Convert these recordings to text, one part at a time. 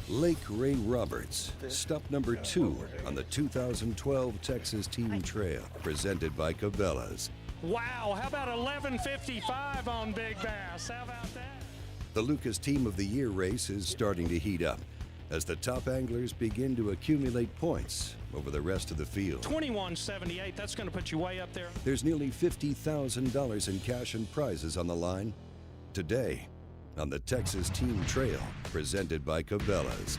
Lake Ray Roberts, stop number 2 on the 2012 Texas Team Trail, presented by Cabela's. Wow, how about 11:55 on Big Bass? How about that? The Lucas Team of the Year race is starting to heat up as the top anglers begin to accumulate points over the rest of the field. 21.78, that's going to put you way up there. There's nearly $50,000 in cash and prizes on the line today on the Texas Team Trail, presented by Cabela's.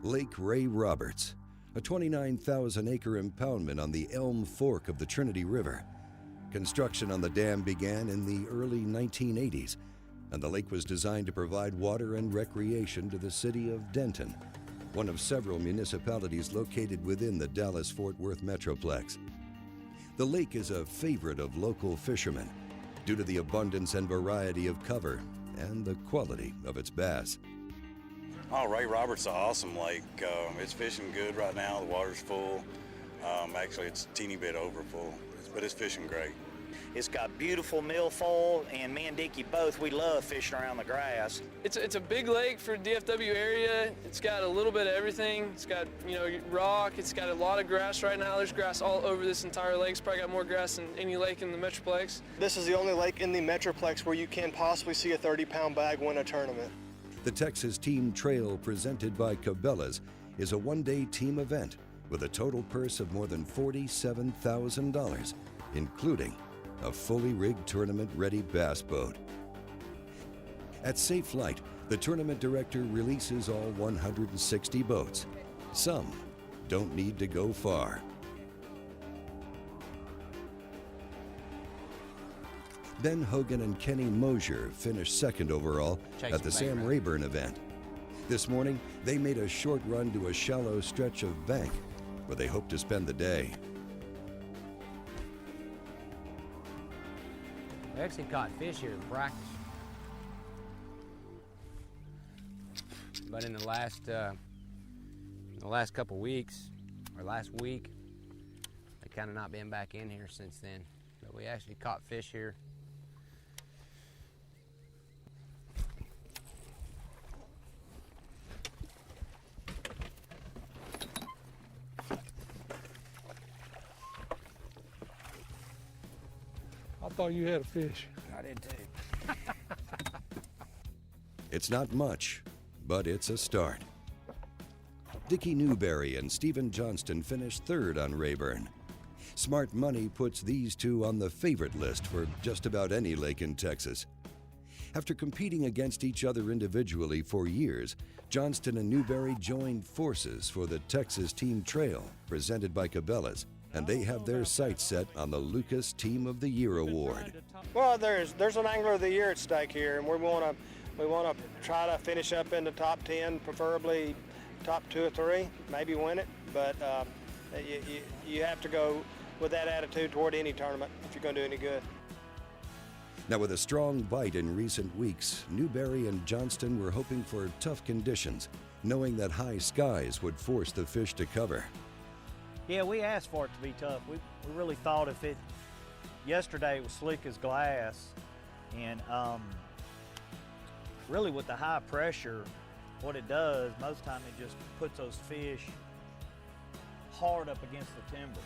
Lake Ray Roberts, a 29,000-acre impoundment on the Elm Fork of the Trinity River. Construction on the dam began in the early 1980s, and the lake was designed to provide water and recreation to the city of Denton, one of several municipalities located within the Dallas-Fort Worth Metroplex. The lake is a favorite of local fishermen due to the abundance and variety of cover and the quality of its bass. Oh, Ray Roberts is an awesome lake. It's fishing good right now. The water's full. Actually, it's a teeny bit over full, but it's fishing great. It's got beautiful milfoil, and me and Dickie both, we love fishing around the grass. It's a big lake for DFW area. It's got a little bit of everything. It's got, rock. It's got a lot of grass right now. There's grass all over this entire lake. It's probably got more grass than any lake in the Metroplex. This is the only lake in the Metroplex where you can possibly see a 30-pound bag win a tournament. The Texas Team Trail, presented by Cabela's, is a one-day team event with a total purse of more than $47,000, including a fully rigged tournament-ready bass boat. At Safe Flight, the tournament director releases all 160 boats. Some don't need to go far. Ben Hogan and Kenny Mosier finished second overall at the Sam Rayburn event. This morning, they made a short run to a shallow stretch of bank where they hope to spend the day. We actually caught fish here in practice. But in the last couple weeks, or last week, they kind of not been back in here since then. But we actually caught fish here. I thought you had a fish. I did too. It's not much, but it's a start. Dickie Newberry and Stephen Johnston finished third on Rayburn. Smart money puts these two on the favorite list for just about any lake in Texas. After competing against each other individually for years, Johnston and Newberry joined forces for the Texas Team Trail, presented by Cabela's, and they have their sights set on the Lucas Team of the Year award. Well, there's an Angler of the Year at stake here, and we want to try to finish up in the top 10, preferably top 2 or 3, maybe win it. But you have to go with that attitude toward any tournament if you're going to do any good. Now, with a strong bite in recent weeks, Newberry and Johnston were hoping for tough conditions, knowing that high skies would force the fish to cover. Yeah, we asked for it to be tough. We really thought yesterday it was slick as glass, and really with the high pressure, what it does, most of the time it just puts those fish hard up against the timber.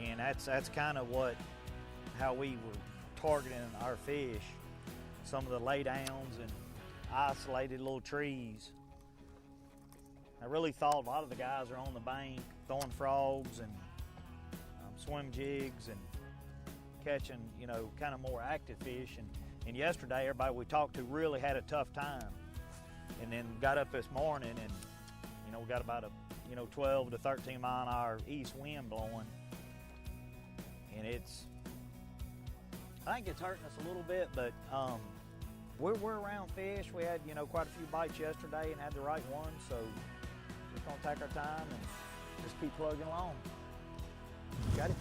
And that's kind of how we were targeting our fish. Some of the lay downs and isolated little trees. I really thought a lot of the guys are on the bank throwing frogs and swim jigs and catching, kind of more active fish. And yesterday, everybody we talked to really had a tough time. And then got up this morning and, we got about a, 12 to 13 mile an hour east wind blowing. And I think it's hurting us a little bit, but we're around fish. We had, quite a few bites yesterday and had the right ones, so just gonna take our time and just keep plugging along. Got it?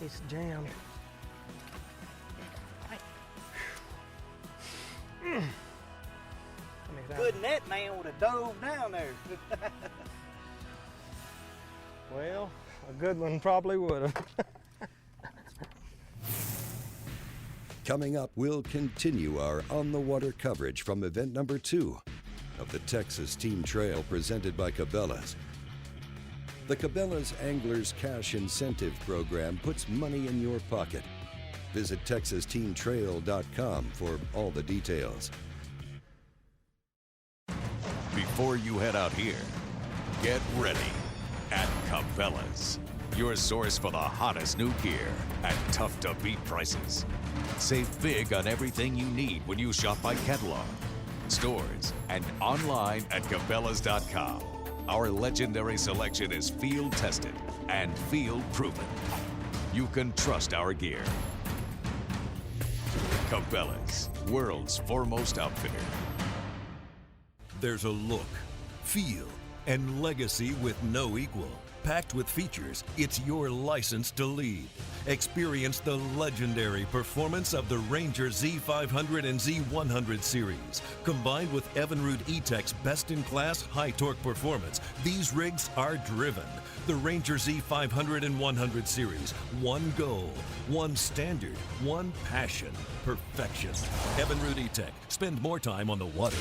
It's jammed. Good net man would have dove down there. Well, a good one probably would have. Coming up, we'll continue our on-the-water coverage from event number 2 of the Texas Team Trail presented by Cabela's. The Cabela's Anglers Cash Incentive Program puts money in your pocket. Visit TexasTeamTrail.com for all the details. Before you head out here, get ready at Cabela's, your source for the hottest new gear at tough-to-beat prices. Save big on everything you need when you shop by catalog, stores, and online at Cabela's.com. Our legendary selection is field-tested and field-proven. You can trust our gear. Cabela's, world's foremost outfitter. There's a look, feel, and legacy with no equal. Packed with features, it's your license to lead. Experience the legendary performance of the Ranger Z500 and Z100 series. Combined with Evinrude E-Tech's best-in-class high-torque performance, these rigs are driven. The Ranger Z500 and 100 series. One goal, one standard, one passion. Perfection. Evinrude E-Tech. Spend more time on the water.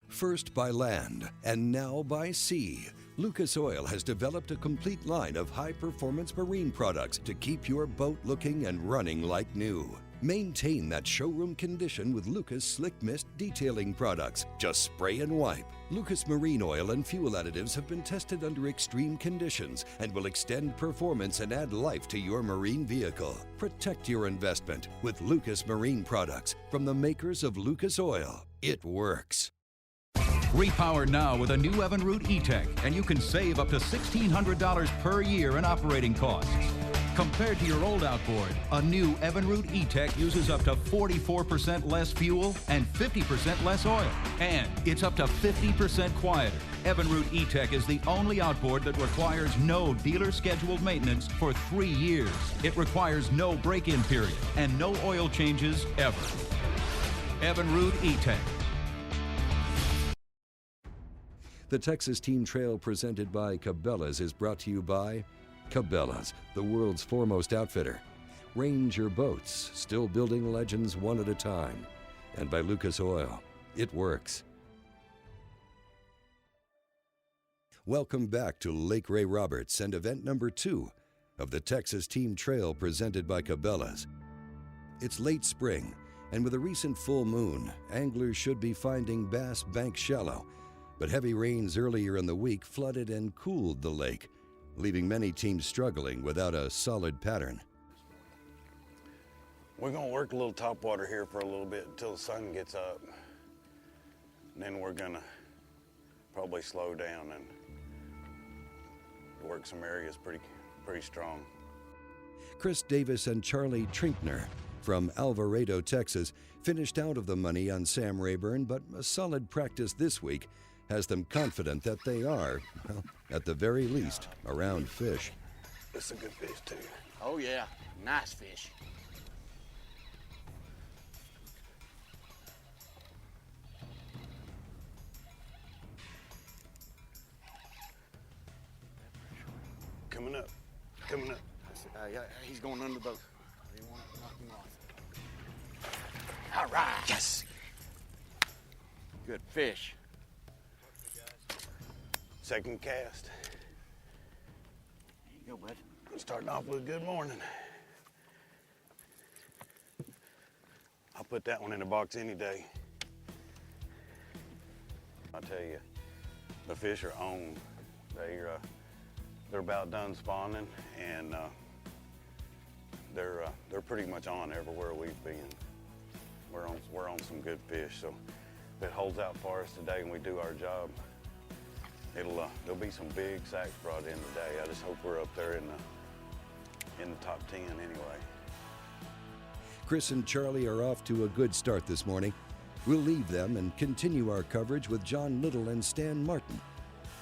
First by land and now by sea, Lucas Oil has developed a complete line of high-performance marine products to keep your boat looking and running like new. Maintain that showroom condition with Lucas Slick Mist detailing products. Just spray and wipe. Lucas Marine Oil and fuel additives have been tested under extreme conditions and will extend performance and add life to your marine vehicle. Protect your investment with Lucas Marine products from the makers of Lucas Oil. It works. Repower now with a new Evinrude E-Tech, and you can save up to $1,600 per year in operating costs. Compared to your old outboard, a new Evinrude E-Tech uses up to 44% less fuel and 50% less oil. And it's up to 50% quieter. Evinrude E-Tech is the only outboard that requires no dealer-scheduled maintenance for 3 years. It requires no break-in period and no oil changes ever. Evinrude E-Tech. The Texas Team Trail presented by Cabela's is brought to you by Cabela's, the world's foremost outfitter. Range your boats, still building legends one at a time. And by Lucas Oil. It works. Welcome back to Lake Ray Roberts and event number 2 of the Texas Team Trail presented by Cabela's. It's late spring, and with a recent full moon, anglers should be finding bass bank shallow. But heavy rains earlier in the week flooded and cooled the lake, leaving many teams struggling without a solid pattern. We're gonna work a little topwater here for a little bit until the sun gets up. And then we're gonna probably slow down and work some areas pretty strong. Chris Davis and Charlie Trinkner from Alvarado, Texas, finished out of the money on Sam Rayburn, but a solid practice this week has them confident that they are, well, at the very least, around fish. This is a good fish too. Oh yeah, nice fish. Coming up. Yeah, he's going under the boat. I didn't want to knock him off. All right. Yes. Good fish. Second cast. There you go, bud. Starting off with a good morning. I'll put that one in the box any day. I tell you, the fish are on. They're about done spawning, and they're pretty much on everywhere we've been. We're on some good fish. So if it holds out for us today and we do our job, there'll be some big sacks brought in today. I just hope we're up there in the top 10 anyway. Chris and Charlie are off to a good start this morning. We'll leave them and continue our coverage with John Little and Stan Martin,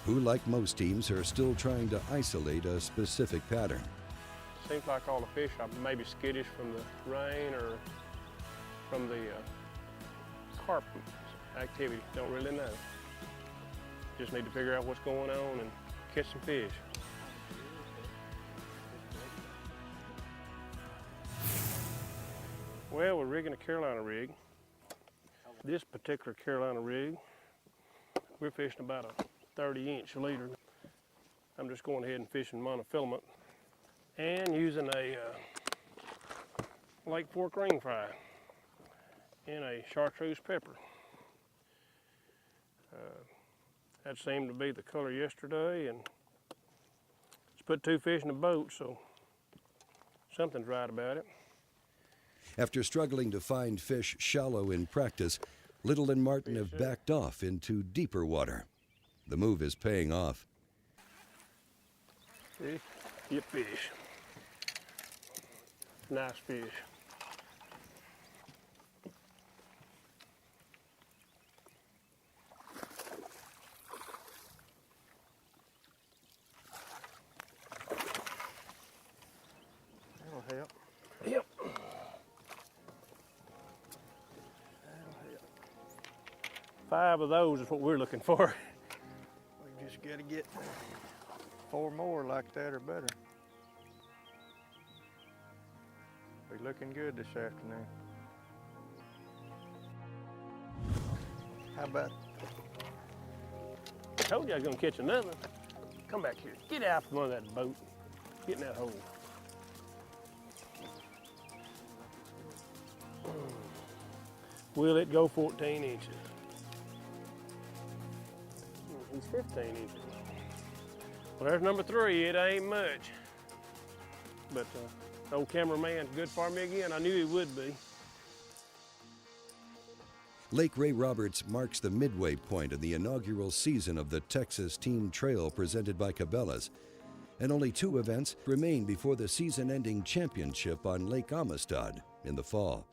who, like most teams, are still trying to isolate a specific pattern. Seems like all the fish are maybe skittish from the rain or from the carp activity. Don't really know. Just need to figure out what's going on and catch some fish. Well, we're rigging a Carolina rig. This particular Carolina rig, we're fishing about a 30-inch leader. I'm just going ahead and fishing monofilament and using a Lake Fork ring fry and a chartreuse pepper. That seemed to be the color yesterday, and just put 2 fish in the boat, so something's right about it. After struggling to find fish shallow in practice, Little and Martin have backed off into deeper water. The move is paying off. See? Get fish. Nice fish. That'll help. Yep. That'll help. 5 of those is what we're looking for. We just got to get 4 more like that or better. We're looking good this afternoon. How about? I told you I was gonna catch another. Come back here. Get out from under that boat. Get in that hole. Will it go 14 inches? He's 15 inches. Well, there's number 3. It ain't much. But old cameraman's good for me again. I knew he would be. Lake Ray Roberts marks the midway point of the inaugural season of the Texas Team Trail presented by Cabela's, and only 2 events remain before the season-ending championship on Lake Amistad in the fall.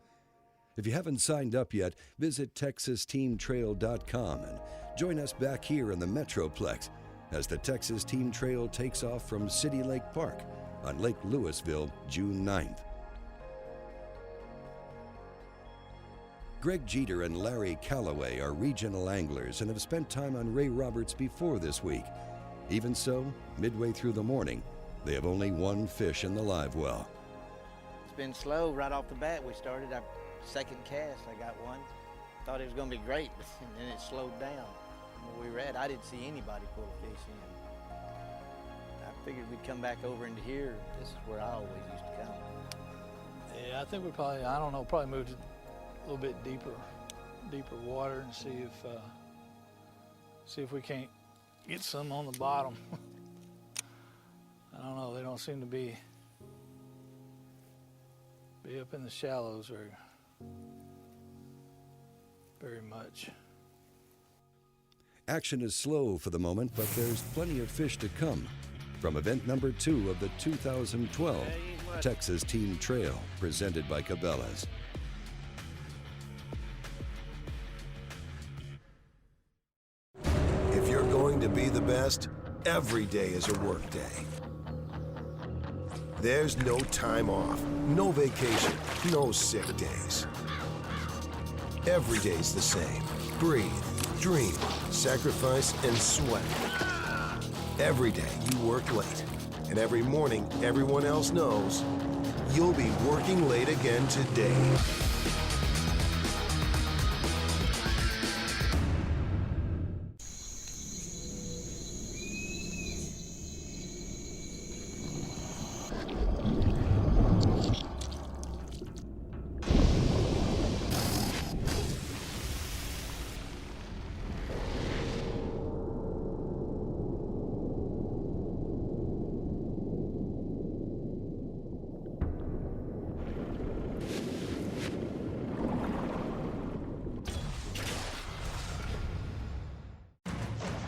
If you haven't signed up yet, visit TexasTeamTrail.com and join us back here in the Metroplex as the Texas Team Trail takes off from City Lake Park on Lake Louisville, June 9th. Greg Jeter and Larry Calloway are regional anglers and have spent time on Ray Roberts before this week. Even so, midway through the morning, they have only 1 fish in the live well. It's been slow right off the bat. We started our second cast. I got 1. Thought it was going to be great, but then it slowed down. Where we were at, I didn't see anybody pull a fish in. I figured we'd come back over into here. This is where I always used to come. Yeah, I think we probably, I don't know, probably moved a little bit deeper water and see if we can't get some on the bottom. I don't know, they don't seem to be up in the shallows very much. Action is slow for the moment, but there's plenty of fish to come from event number 2 of the 2012 Texas Team Trail presented by Cabela's. If you're going to be the best, every day is a work day. There's no time off, no vacation, no sick days. Every day's the same. Breathe, dream, sacrifice, and sweat. Every day you work late, and every morning everyone else knows you'll be working late again today.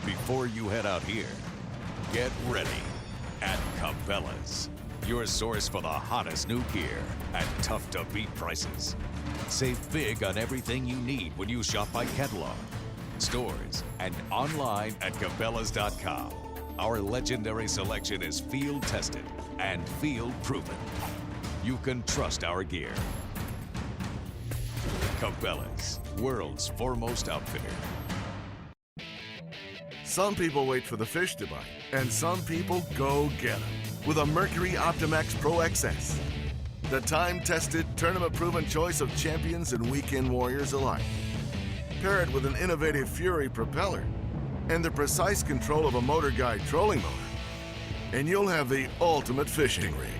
Before you head out here, get ready at Cabela's, your source for the hottest new gear at tough-to-beat prices. Save big on everything you need when you shop by catalog, stores, and online at Cabela's.com. Our legendary selection is field tested and field proven. You can trust our gear. Cabela's, world's foremost outfitter. Some people wait for the fish to bite, and some people go get them with a Mercury Optimax Pro XS. The time-tested, tournament-proven choice of champions and weekend warriors alike. Pair it with an innovative Fury propeller and the precise control of a Motor Guide trolling motor, and you'll have the ultimate fishing rig.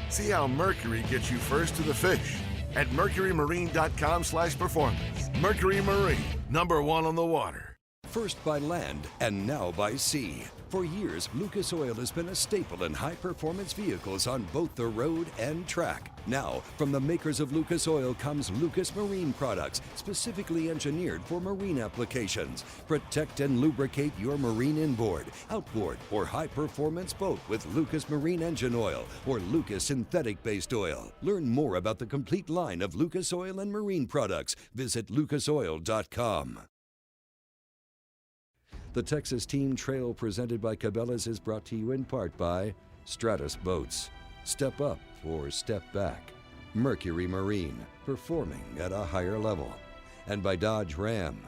See how Mercury gets you first to the fish at mercurymarine.com/performance. Mercury Marine, #1 on the water. First by land and now by sea. For years, Lucas Oil has been a staple in high-performance vehicles on both the road and track. Now, from the makers of Lucas Oil comes Lucas Marine products, specifically engineered for marine applications. Protect and lubricate your marine inboard, outboard, or high-performance boat with Lucas Marine engine oil or Lucas synthetic-based oil. Learn more about the complete line of Lucas Oil and marine products. Visit lucasoil.com. The Texas Team Trail presented by Cabela's is brought to you in part by Stratus Boats. Step up or step back. Mercury Marine, performing at a higher level. And by Dodge Ram.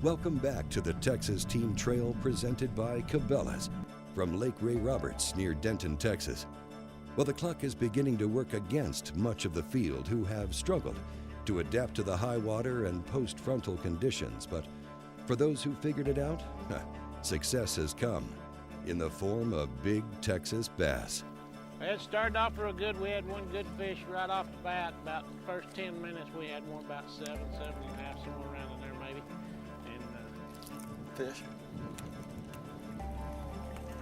Welcome back to the Texas Team Trail presented by Cabela's from Lake Ray Roberts near Denton, Texas. Well, the clock is beginning to work against much of the field who have struggled to adapt to the high water and post-frontal conditions, but for those who figured it out, success has come in the form of big Texas bass. It started off real good. We had one good fish right off the bat. About the first 10 minutes, we had one about 7.5, somewhere around in there maybe. And fish.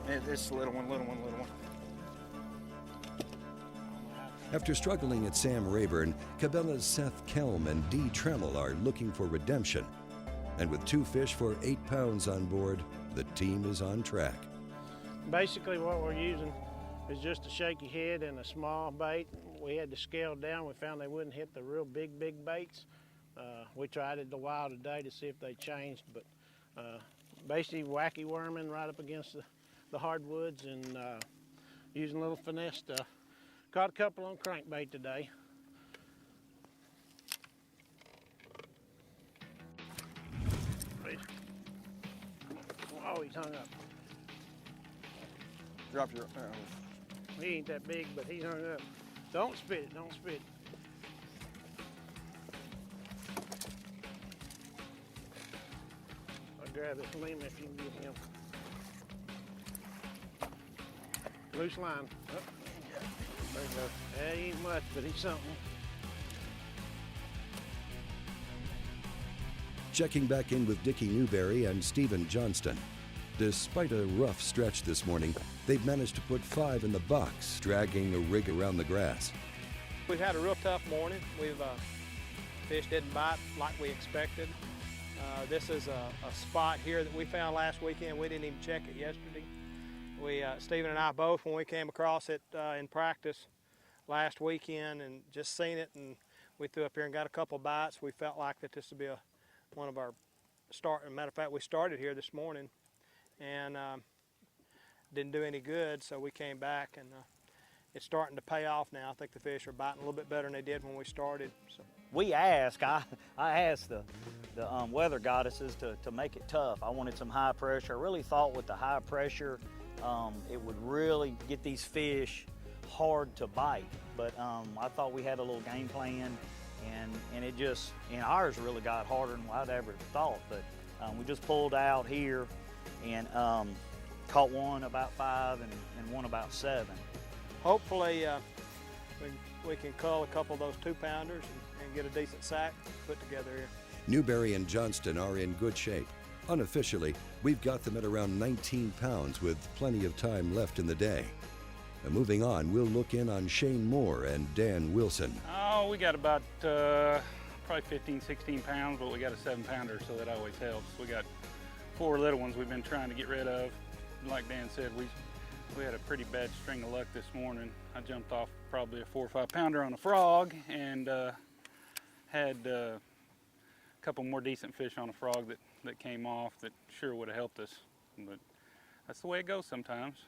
It's a little one. After struggling at Sam Rayburn, Cabela's Seth Kelm and Dee Tremmel are looking for redemption. And with 2 fish for 8 pounds on board, the team is on track. basically what we're using is just a shaky head and a small bait. We had to scale down. We found they wouldn't hit the real big baits. We tried it a while today to see if they changed, but basically wacky worming right up against the hardwoods and using a little finesse stuff. Caught a couple on crankbait today. Oh, he's hung up. Drop your... He ain't that big, but he's hung up. Don't spit it, don't spit it. I'll grab this limb if you can get him. Loose line. Oh, there you go. That ain't much, but he's something. Checking back in with Dickie Newberry and Stephen Johnston. Despite a rough stretch this morning, they've managed to put 5 in the box, dragging a rig around the grass. We've had a real tough morning. Fish didn't bite like we expected. This is a spot here that we found last weekend. We didn't even check it yesterday. Stephen and I both, when we came across it in practice last weekend and just seen it, and we threw up here and got a couple bites. We felt like that this would be one of our start. As a matter of fact, we started here this morning and didn't do any good, so we came back, and it's starting to pay off now. I think the fish are biting a little bit better than they did when we started. So. We asked, I asked the weather goddesses to make it tough. I wanted some high pressure. I really thought with the high pressure, it would really get these fish hard to bite. But I thought we had a little game plan, and it just, and ours really got harder than I'd ever thought. But we just pulled out here and caught one about 5 and one about 7. Hopefully we can cull a couple of those 2-pounders and get a decent sack put together here. Newberry and Johnston are in good shape. Unofficially, we've got them at around 19 pounds with plenty of time left in the day. Now, moving on, we'll look in on Shane Moore and Dan Wilson. Oh, we got about probably 15, 16 pounds, but we got a 7-pounder, so that always helps. We got 4 little ones we've been trying to get rid of. Like Dan said, we had a pretty bad string of luck this morning. I jumped off probably a 4 or 5-pounder on a frog and had a couple more decent fish on a frog that came off that sure would have helped us, but that's the way it goes sometimes.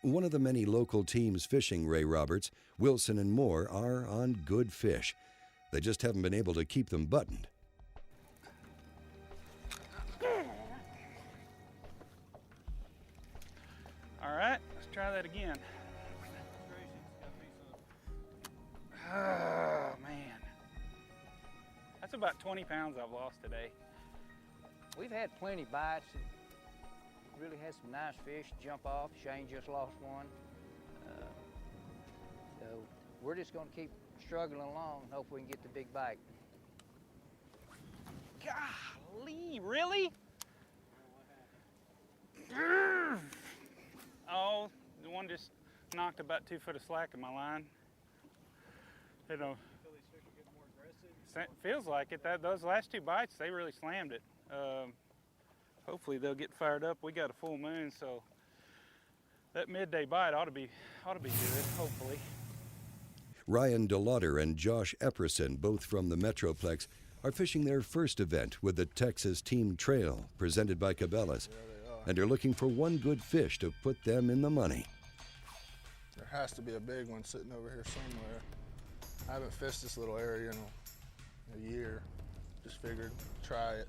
One of the many local teams fishing Ray Roberts, Wilson and Moore, are on good fish. They just haven't been able to keep them buttoned. All right, let's try that again. Oh, man. That's about 20 pounds I've lost today. We've had plenty bites. Really had some nice fish jump off. Shane just lost one. So we're just going to keep struggling along and hope we can get the big bite. Golly, really? Oh, the one just knocked about 2 foot of slack in my line. You know, feels like it. Those last 2 bites, they really slammed it. Hopefully they'll get fired up. We got a full moon, so that midday bite ought to be good, hopefully. Ryan DeLauder and Josh Epperson, both from the Metroplex, are fishing their first event with the Texas Team Trail, presented by Cabela's, and are looking for one good fish to put them in the money. There has to be a big one sitting over here somewhere. I haven't fished this little area in a year. Just figured, try it.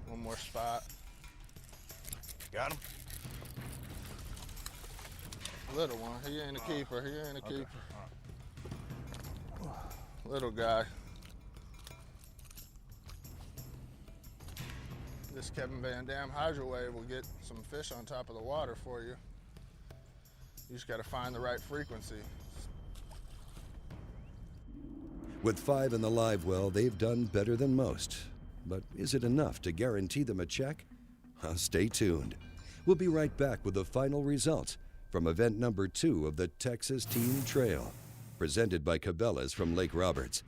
One more spot. Got him? Little one. He ain't a keeper. He ain't a keeper. Little guy. This Kevin Van Dam Hydro Wave will get some fish on top of the water for you. You just got to find the right frequency. With 5 in the live well, they've done better than most. But is it enough to guarantee them a check? Stay tuned. We'll be right back with the final results from event number 2 of the Texas Team Trail, presented by Cabela's from Lake Roberts.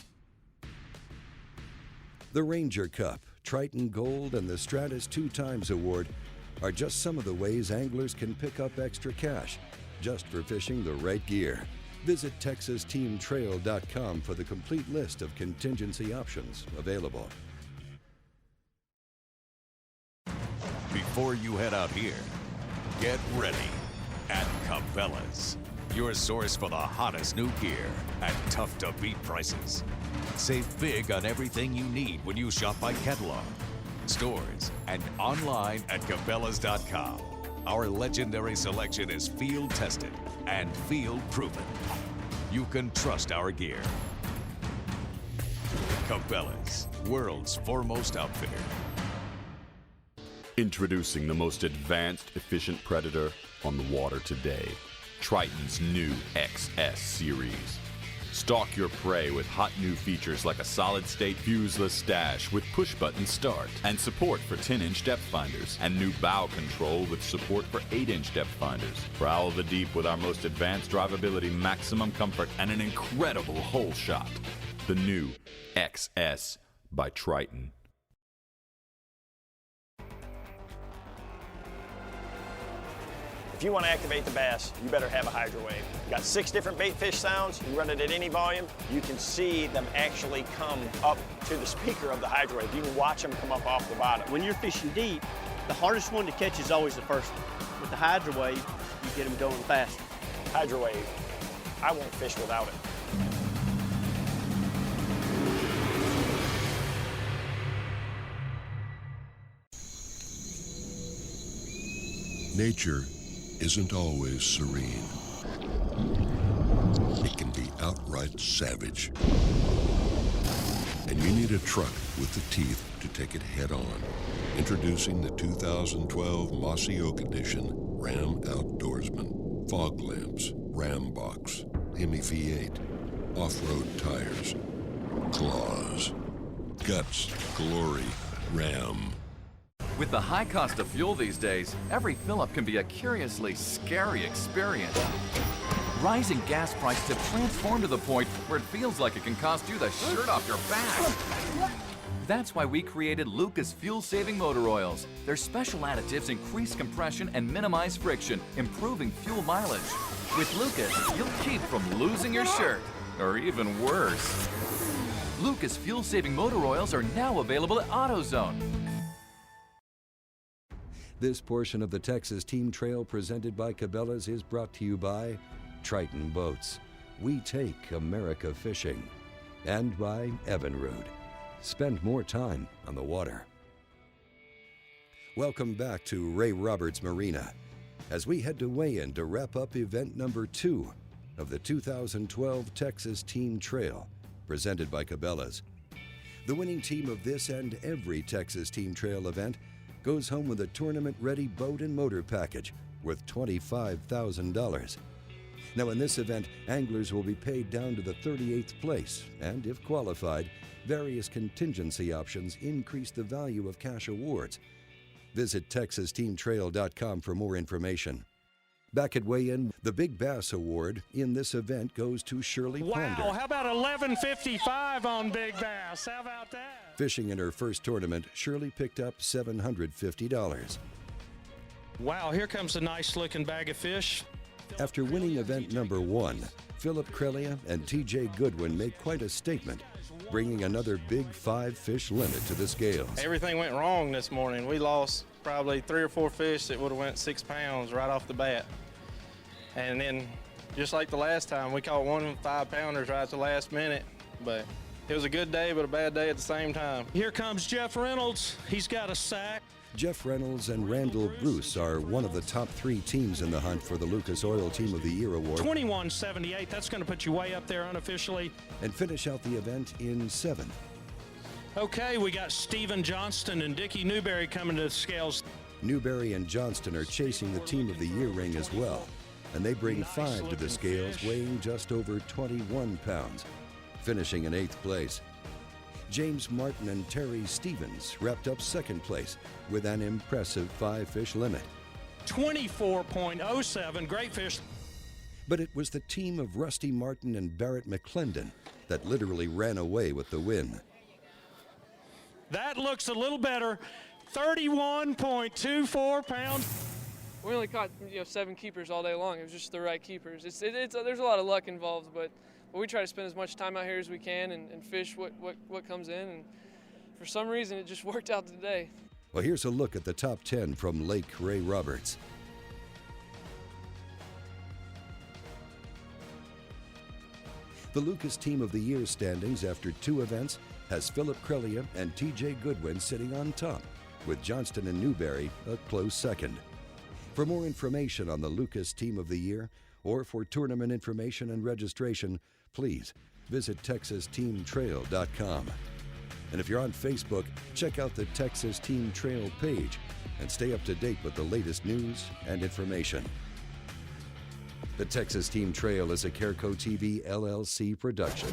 The Ranger Cup, Triton Gold, and the Stratus 2 Times Award are just some of the ways anglers can pick up extra cash just for fishing the right gear. Visit TexasTeamTrail.com for the complete list of contingency options available. Before you head out here, get ready at Cabela's, your source for the hottest new gear at tough-to-beat prices. Save big on everything you need when you shop by catalog, stores, and online at Cabela's.com. Our legendary selection is field-tested and field-proven. You can trust our gear. Cabela's, world's foremost outfitter. Introducing the most advanced, efficient predator on the water today. Triton's new XS series. Stalk your prey with hot new features like a solid-state fuseless stash with push-button start and support for 10-inch depth finders, and new bow control with support for 8-inch depth finders. Prowl the deep with our most advanced drivability, maximum comfort, and an incredible hole shot. The new XS by Triton. If you want to activate the bass, you better have a Hydro Wave. You've got 6 different bait fish sounds. You run it at any volume, you can see them actually come up to the speaker of the Hydro Wave. You can watch them come up off the bottom. When you're fishing deep, the hardest one to catch is always the first one. With the Hydro Wave, you get them going faster. Hydro Wave, I won't fish without it. Nature isn't always serene. It can be outright savage. And you need a truck with the teeth to take it head on. Introducing the 2012 Mossy Oak Edition Ram Outdoorsman. Fog lamps, Ram box, Hemi V8, off-road tires, claws, guts, glory, Ram. With the high cost of fuel these days, every fill-up can be a curiously scary experience. Rising gas prices have transformed to the point where it feels like it can cost you the shirt off your back. That's why we created Lucas fuel-saving motor oils. Their special additives increase compression and minimize friction, improving fuel mileage. With Lucas, you'll keep from losing your shirt, or even worse. Lucas fuel-saving motor oils are now available at AutoZone. This portion of the Texas Team Trail presented by Cabela's is brought to you by Triton Boats. We take America fishing. And by Evinrude. Spend more time on the water. Welcome back to Ray Roberts Marina as we head to weigh-in to wrap up event number 2 of the 2012 Texas Team Trail presented by Cabela's. The winning team of this and every Texas Team Trail event goes home with a tournament-ready boat and motor package worth $25,000. Now in this event, anglers will be paid down to the 38th place, and if qualified, various contingency options increase the value of cash awards. Visit TexasTeamTrail.com for more information. Back at weigh-in, the Big Bass Award in this event goes to Shirley Ponder. Wow, how about 11.55 on Big Bass? How about that? Fishing in her first tournament, Shirley picked up $750. Wow, here comes a nice-looking bag of fish. After winning event number 1, Philip Crelia and TJ Goodwin made quite a statement, bringing another big 5-fish limit to the scales. Everything went wrong this morning. We lost probably 3 or 4 fish that would have went 6 pounds right off the bat. And then, just like the last time, we caught one 5-pounders right at the last minute. But it was a good day, but a bad day at the same time. Here comes Jeff Reynolds. He's got a sack. Jeff Reynolds and Randall Bruce are one of the top 3 teams in the hunt for the Lucas Oil Team of the Year award. 21.78, that's going to put you way up there unofficially. And finish out the event in 7th. Okay, we got Stephen Johnston and Dickie Newberry coming to the scales. Newberry and Johnston are chasing the Team of the Year ring as well, and they bring 5 to the scales, weighing just over 21 pounds, finishing in 8th place. James Martin and Terry Stevens wrapped up 2nd place with an impressive 5-fish limit. 24.07, great fish. But it was the team of Rusty Martin and Barrett McClendon that literally ran away with the win. That looks a little better, 31.24 pounds. We only caught 7 keepers all day long. It was just the right keepers. There's a lot of luck involved, but we try to spend as much time out here as we can and fish what comes in. And for some reason, it just worked out today. Well, here's a look at the top 10 from Lake Ray Roberts. The Lucas Team of the Year standings after 2 events has Philip Crelia and TJ Goodwin sitting on top, with Johnston and Newberry a close second. For more information on the Lucas Team of the Year, or for tournament information and registration, please visit TexasTeamTrail.com. And if you're on Facebook, check out the Texas Team Trail page and stay up to date with the latest news and information. The Texas Team Trail is a Careco TV LLC production.